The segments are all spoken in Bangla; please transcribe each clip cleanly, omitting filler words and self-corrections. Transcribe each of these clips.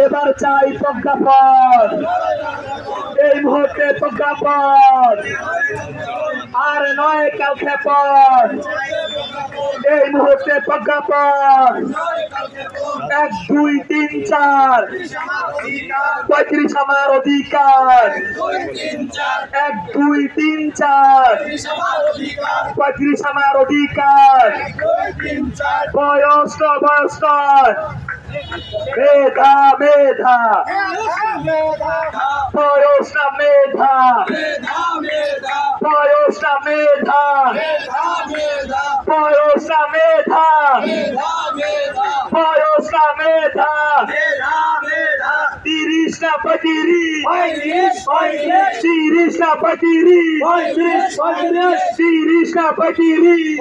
এবার চাই প্রজ্ঞাপন, এই মুহূর্তে প্রজ্ঞাপন, আর নয় কালক্ষেপণ, এই মুহূর্তে প্রজ্ঞাপন। 1 2 3 4 35 আমার অধিকার। 1 2 3 4 35 আমার অধিকার। বয়স নয়, মেধা মেধা, বয়স না মেধা, বয়স না মেধা, বয়স না মেধা, বয়স না মেধা। 30 না 35, 30 না 35, 30 না 35।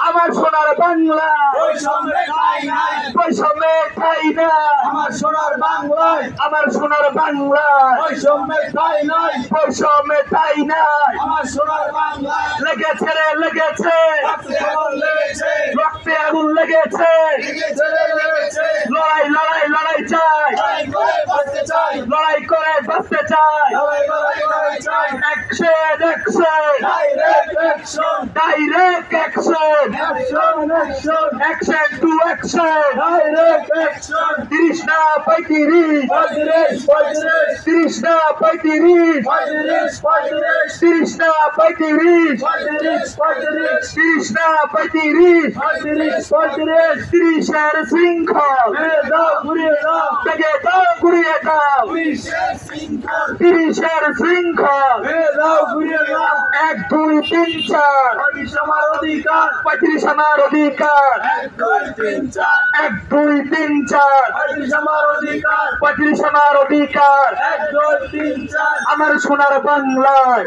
আমার সোনার বাংলা বৈষম্যের ঠাঁই না, আমার সোনার বাংলায়, আমার সোনার বাংলায় বৈষম্যের ঠাঁই নাই, বৈষম্যের ঠাঁই নাই। আমার সোনার বাংলায় লেগেছে রে লেগেছে, রক্তে আগুন লেগেছে। লড়াই লড়াই লড়াই চাই, লড়াই করে বাঁচতে চাই। Action action, direct action, action to action, direct action. 30 না 35, 30 না 35, 30 না 35, 30 না 35। 30 এর শৃঙ্খল থেকে দাও ঘুরিয়ে দাও, 30 এর শৃঙ্খল 1 2 3 4 35 আমার অধিকার, 1 2 3 4 35 আমার অধিকার। আমার সোনার বাংলায়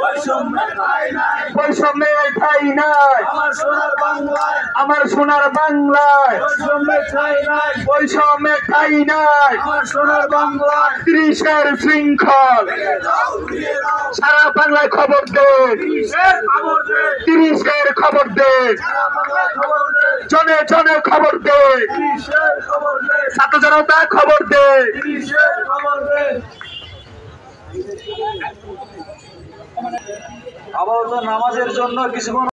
বৈষম্যের ঠাঁই নাই, আমার সোনার বাংলায় বৈষম্যের ঠাঁই নাই। 30 এর শৃঙ্খল সারা বাংলায় খবর দে, 30 এর খবর দে, জনে জনে খবর দে, ছাত্র জনতা খবর দে। আবার নামাজের জন্য কিছুক্ষণ